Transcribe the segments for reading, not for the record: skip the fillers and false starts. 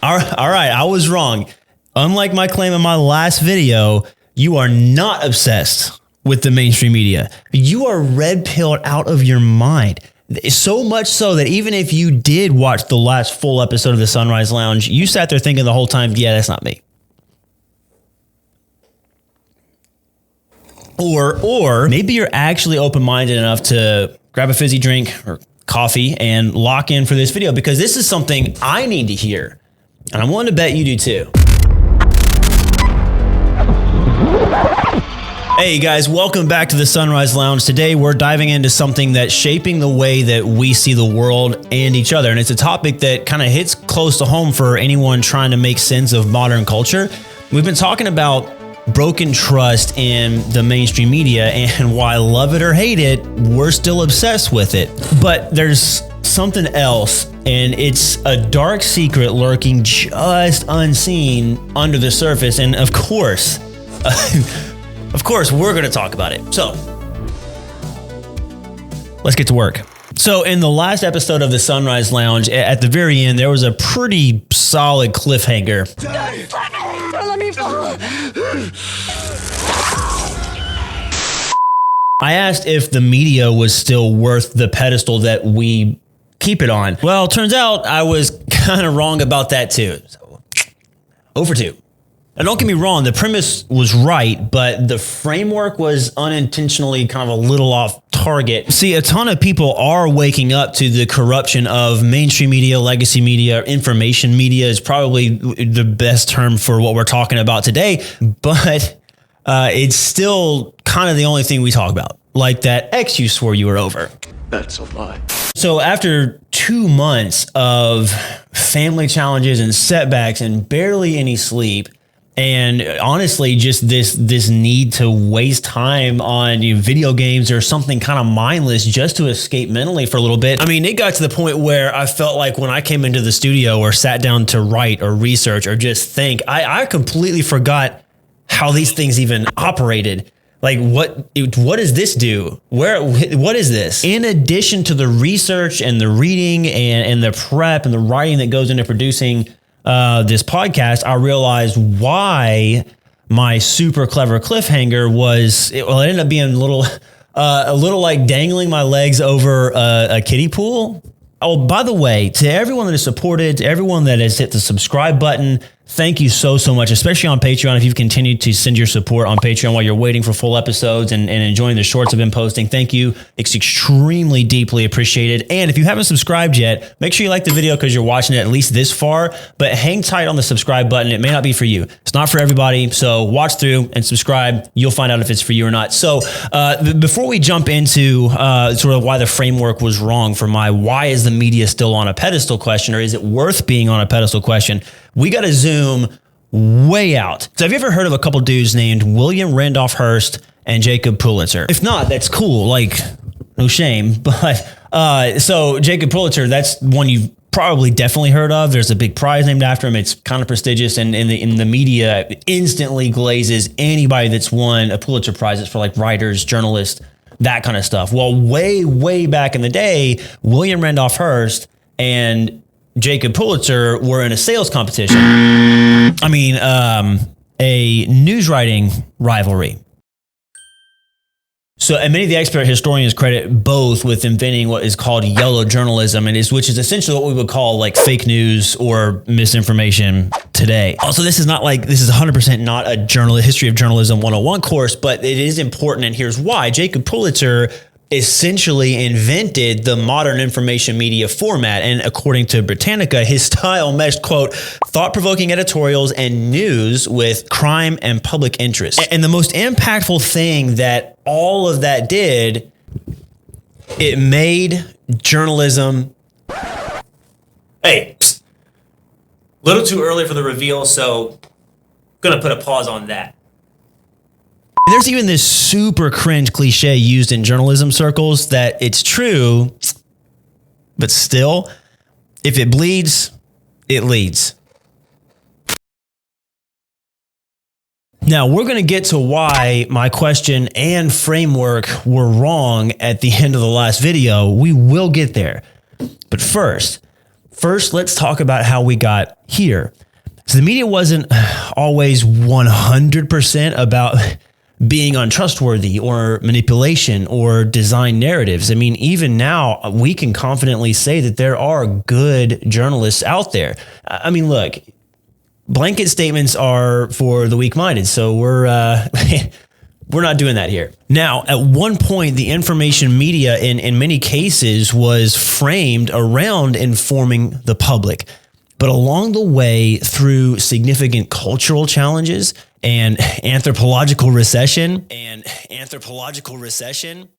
All right, I was wrong. Unlike my claim in my last video, you are not obsessed with the mainstream media. You are red-pilled out of your mind. So much so that even if you did watch the last full episode of the Sunrise Lounge, you sat there thinking the whole time, yeah, that's not me. Or maybe you're actually open-minded enough to grab a fizzy drink or coffee and lock in for this video, because this is something I need to hear. And I'm willing to bet you do too. Hey guys, welcome back to the Sunrise Lounge. Today we're diving into something that's shaping the way that we see the world and each other. And it's a topic that kind of hits close to home for anyone trying to make sense of modern culture. We've been talking about broken trust in the mainstream media and why, love it or hate it, we're still obsessed with it. But there's something else, and it's a dark secret lurking just unseen under the surface. And of course, we're going to talk about it. So let's get to work. So in the last episode of the Sunrise Lounge, at the very end, there was a pretty solid cliffhanger. Let me fall. I asked if the media was still worth the pedestal that we keep it on. Well, turns out I was kind of wrong about that too. So, 0 for 2. Now, don't get me wrong, the premise was right, but the framework was unintentionally kind of a little off target. See, a ton of people are waking up to the corruption of mainstream media, legacy media, information media is probably the best term for what we're talking about today, but it's still kind of the only thing we talk about, like that ex you swore you were over. That's a lie. So after 2 months of family challenges and setbacks and barely any sleep, and honestly, just this need to waste time on video games or something kind of mindless just to escape mentally for a little bit. I mean, it got to the point where I felt like when I came into the studio or sat down to write or research or just think, I completely forgot how these things even operated. Like, what does this do? What is this? In addition to the research and the reading and the prep and the writing that goes into producing this podcast, I realized why my super clever cliffhanger it ended up being a little like dangling my legs over a kiddie pool. Oh, by the way, to everyone that has supported, to everyone that has hit the subscribe button, thank you so much, especially on Patreon. If you've continued to send your support on Patreon while you're waiting for full episodes and enjoying the shorts I've been posting, thank you. It's extremely deeply appreciated. And if you haven't subscribed yet, make sure you like the video because you're watching it at least this far, but hang tight on the subscribe button. It may not be for you. It's not for everybody. So watch through and subscribe. You'll find out if it's for you or not. So before we jump into sort of why the framework was wrong for my why is the media still on a pedestal question, or is it worth being on a pedestal question, we got to zoom way out. So have you ever heard of a couple dudes named William Randolph Hearst and Jacob Pulitzer? If not, that's cool. Like, no shame. But so Jacob Pulitzer, that's one you've probably definitely heard of. There's a big prize named after him. It's kind of prestigious, and in the media instantly glazes anybody that's won a Pulitzer Prize. It's for like writers, journalists, that kind of stuff. Well, way back in the day, William Randolph Hearst and Jacob Pulitzer were in a sales competition. I mean, a news writing rivalry. So, and many of the expert historians credit both with inventing what is called yellow journalism, which is essentially what we would call like fake news or misinformation today. Also, this is 100% not a history of journalism 101 course, but it is important, and here's why. Jacob Pulitzer essentially invented the modern information media format. And according to Britannica, his style meshed, quote, thought-provoking editorials and news with crime and public interest. And the most impactful thing that all of that did, it made journalism... Hey, psst. Little too early for the reveal, so gonna put a pause on that. There's even this super cringe cliche used in journalism circles that it's true, but still, if it bleeds, it leads. Now, we're going to get to why my question and framework were wrong at the end of the last video. We will get there. But first, First, let's talk about how we got here. So the media wasn't always 100% about being untrustworthy or manipulation or design narratives. I mean, even now, we can confidently say that there are good journalists out there. I mean, look, blanket statements are for the weak-minded, so we're not doing that here. Now, at one point, the information media in many cases was framed around informing the public. But along the way, through significant cultural challenges and anthropological recession.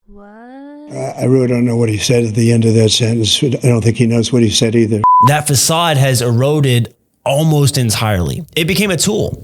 What? I really don't know what he said at the end of that sentence. I don't think he knows what he said either. That facade has eroded almost entirely. It became a tool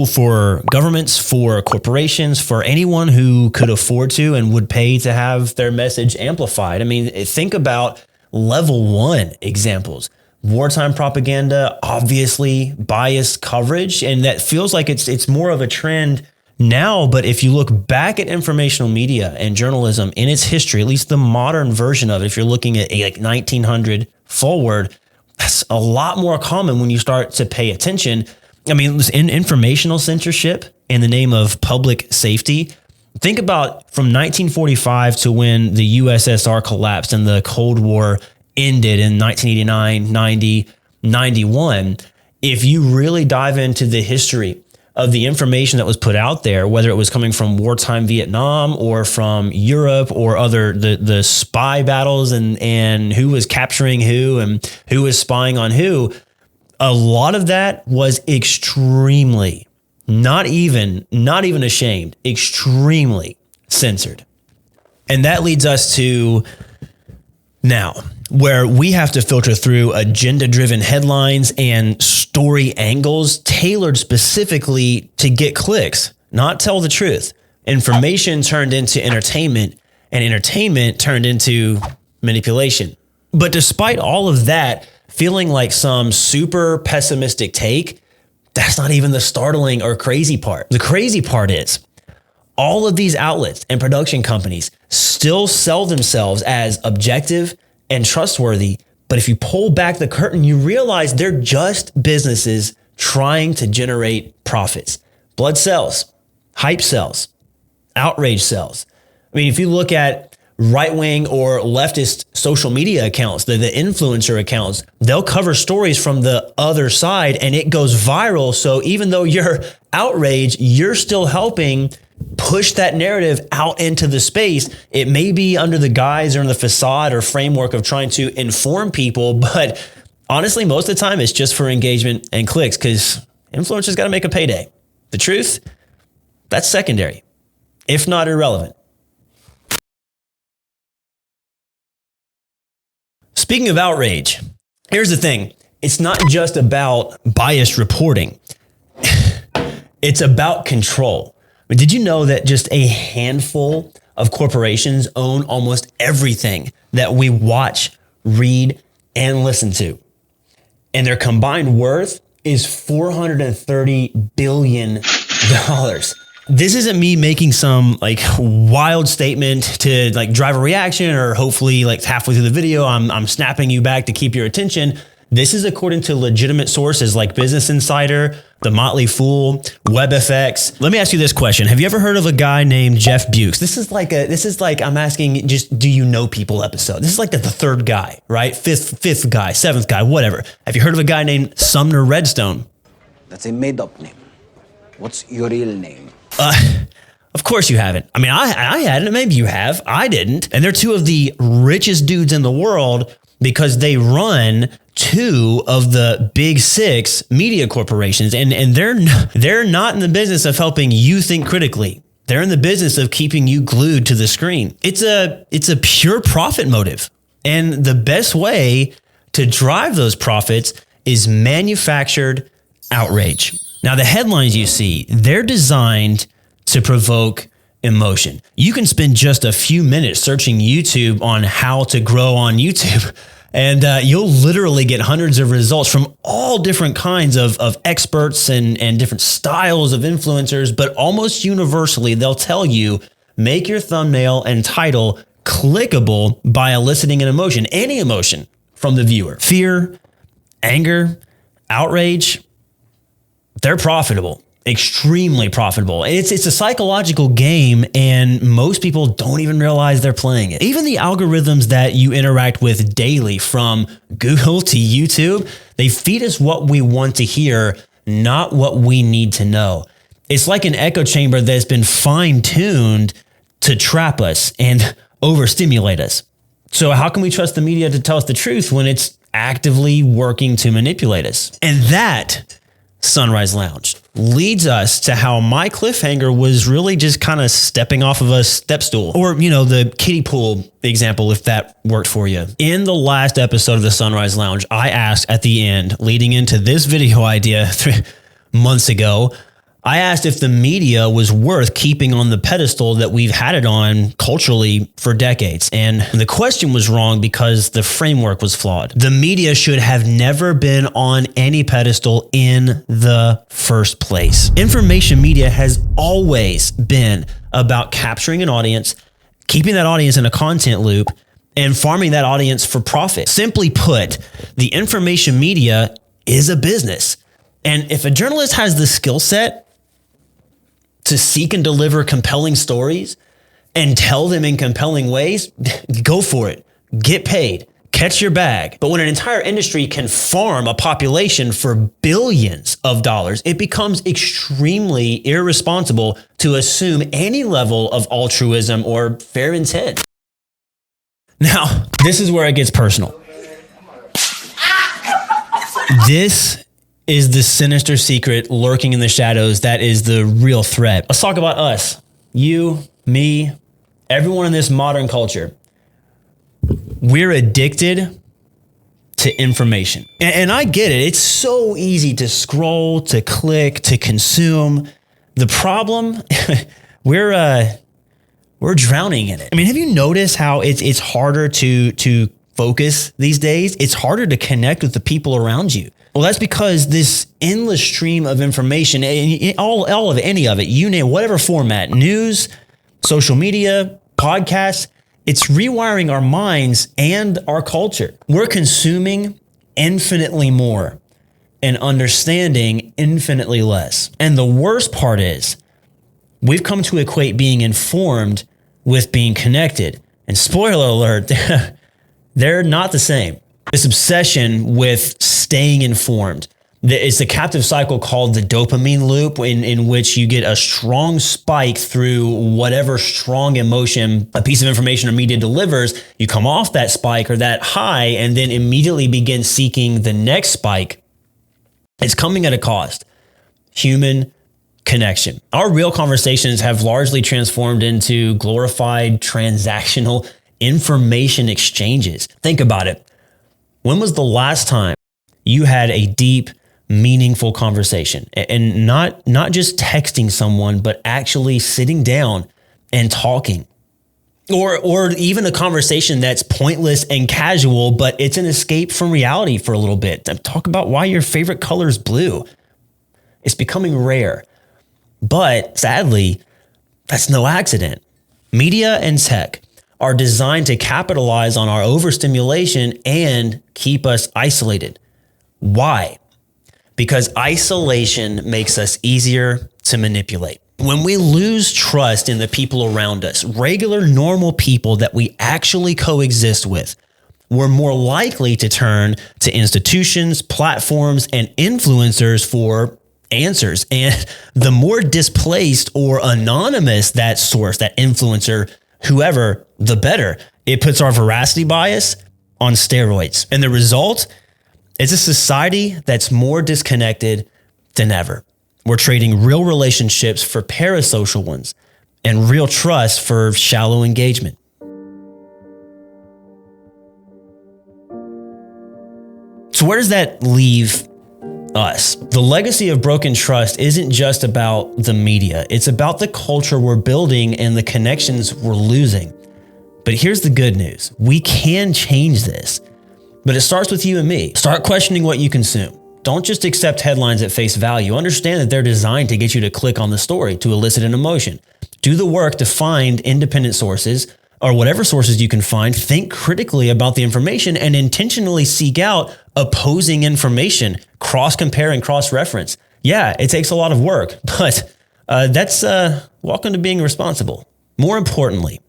for governments, for corporations, for anyone who could afford to and would pay to have their message amplified. I mean, think about level one examples. Wartime propaganda, obviously biased coverage, and that feels like it's more of a trend now. But if you look back at informational media and journalism in its history, at least the modern version of it, if you're looking at like 1900 forward, that's a lot more common when you start to pay attention. I mean, in informational censorship in the name of public safety. Think about from 1945 to when the USSR collapsed and the Cold War ended in 1989, 90, 91. If you really dive into the history of the information that was put out there, whether it was coming from wartime Vietnam or from Europe or other the spy battles and who was capturing who and who was spying on who, a lot of that was extremely, not even ashamed, extremely censored. And that leads us to now, where we have to filter through agenda-driven headlines and story angles tailored specifically to get clicks, not tell the truth. Information turned into entertainment, and entertainment turned into manipulation. But despite all of that, feeling like some super pessimistic take, that's not even the startling or crazy part. The crazy part is all of these outlets and production companies still sell themselves as objective and trustworthy. But if you pull back the curtain, you realize they're just businesses trying to generate profits. Blood sells, hype sells, outrage sells. I mean, if you look at right-wing or leftist social media accounts, the influencer accounts, they'll cover stories from the other side and it goes viral. So even though you're outraged, you're still helping push that narrative out into the space. It may be under the guise or in the facade or framework of trying to inform people, but honestly, most of the time it's just for engagement and clicks because influencers got to make a payday. The truth, that's secondary, if not irrelevant. Speaking of outrage, here's the thing. It's not just about biased reporting. It's about control. But did you know that just a handful of corporations own almost everything that we watch, read, and listen to? And their combined worth is $430 billion. This isn't me making some like wild statement to like drive a reaction or hopefully like halfway through the video, I'm snapping you back to keep your attention. This is according to legitimate sources like Business Insider, The Motley Fool, WebFX. Let me ask you this question. Have you ever heard of a guy named Jeff Bukes? This is like I'm asking just, do you know people episode? This is like the third guy, right? Fifth guy, seventh guy, whatever. Have you heard of a guy named Sumner Redstone? That's a made-up name. What's your real name? Of course you haven't. I mean, I hadn't. Maybe you have. I didn't. And they're two of the richest dudes in the world because they run two of the big six media corporations. And they're not in the business of helping you think critically. They're in the business of keeping you glued to the screen. It's a pure profit motive. And the best way to drive those profits is manufactured outrage. Now, the headlines you see, they're designed to provoke emotion. You can spend just a few minutes searching YouTube on how to grow on YouTube, and you'll literally get hundreds of results from all different kinds of experts and different styles of influencers, but almost universally, they'll tell you, make your thumbnail and title clickable by eliciting an emotion, any emotion, from the viewer. Fear, anger, outrage, they're profitable. Extremely profitable. It's a psychological game, and most people don't even realize they're playing it. Even the algorithms that you interact with daily, from Google to YouTube, they feed us what we want to hear, not what we need to know. It's like an echo chamber that's been fine-tuned to trap us and overstimulate us. So how can we trust the media to tell us the truth when it's actively working to manipulate us? And that, Sunrise Lounge, leads us to how my cliffhanger was really just kind of stepping off of a step stool, or, the kiddie pool example, if that worked for you. In the last episode of the Sunrise Lounge, I asked at the end, leading into this video idea 3 months ago, I asked if the media was worth keeping on the pedestal that we've had it on culturally for decades. And the question was wrong because the framework was flawed. The media should have never been on any pedestal in the first place. Information media has always been about capturing an audience, keeping that audience in a content loop, and farming that audience for profit. Simply put, the information media is a business. And if a journalist has the skill set to seek and deliver compelling stories and tell them in compelling ways, go for it. Get paid. Catch your bag. But when an entire industry can farm a population for billions of dollars, it becomes extremely irresponsible to assume any level of altruism or fair intent. Now, this is where it gets personal. This is the sinister secret lurking in the shadows that is the real threat. Let's talk about us. You, me, everyone in this modern culture. We're addicted to information. And I get it. It's so easy to scroll, to click, to consume. The problem, we're drowning in it. I mean, have you noticed how it's harder to focus these days? It's harder to connect with the people around you. Well, that's because this endless stream of information, all of it, any of it, you name whatever format, news, social media, podcasts, it's rewiring our minds and our culture. We're consuming infinitely more and understanding infinitely less. And the worst part is we've come to equate being informed with being connected. And spoiler alert, they're not the same. This obsession with staying informed, it's a captive cycle called the dopamine loop, in which you get a strong spike through whatever strong emotion a piece of information or media delivers. You come off that spike or that high and then immediately begin seeking the next spike. It's coming at a cost. Human connection. Our real conversations have largely transformed into glorified transactional information exchanges. Think about it. When was the last time you had a deep, meaningful conversation, and not just texting someone, but actually sitting down and talking, or even a conversation that's pointless and casual, but it's an escape from reality for a little bit? Talk about why your favorite color is blue. It's becoming rare, but sadly, that's no accident. Media and tech are designed to capitalize on our overstimulation and keep us isolated. Why? Because isolation makes us easier to manipulate. When we lose trust in the people around us, regular, normal people that we actually coexist with, we're more likely to turn to institutions, platforms, and influencers for answers. And the more displaced or anonymous that source, that influencer, whoever, the better. It puts our veracity bias on steroids. And the result is a society that's more disconnected than ever. We're trading real relationships for parasocial ones and real trust for shallow engagement. So where does that leave us? The legacy of broken trust isn't just about the media. It's about the culture we're building and the connections we're losing. But here's the good news. We can change this, but it starts with you and me. Start questioning what you consume. Don't just accept headlines at face value. Understand that they're designed to get you to click on the story, to elicit an emotion. Do the work to find independent sources, or whatever sources you can find, think critically about the information and intentionally seek out opposing information, cross-compare and cross-reference. Yeah, it takes a lot of work, but that's welcome to being responsible. More importantly,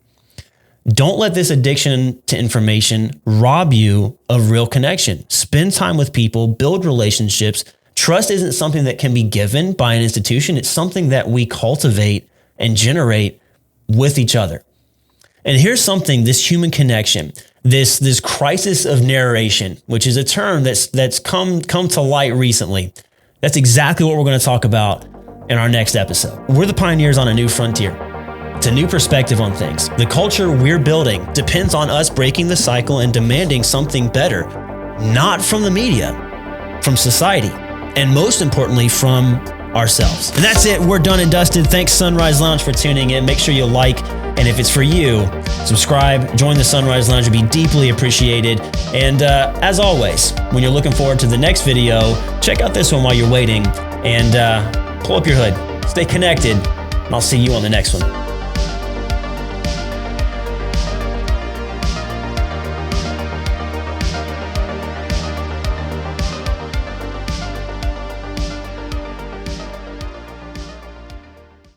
don't let this addiction to information rob you of real connection. Spend time with people, build relationships. Trust isn't something that can be given by an institution. It's something that we cultivate and generate with each other. And here's something, this human connection, this crisis of narration, which is a term that's come to light recently. That's exactly what we're going to talk about in our next episode. We're the pioneers on a new frontier. It's a new perspective on things. The culture we're building depends on us breaking the cycle and demanding something better, not from the media, from society, and most importantly, from ourselves. And that's it. We're done and dusted. Thanks, Sunrise Lounge, for tuning in. Make sure you like, and if it's for you, subscribe, join the Sunrise Lounge. It'd be deeply appreciated. And as always, when you're looking forward to the next video, check out this one while you're waiting and pull up your hood. Stay connected, and I'll see you on the next one.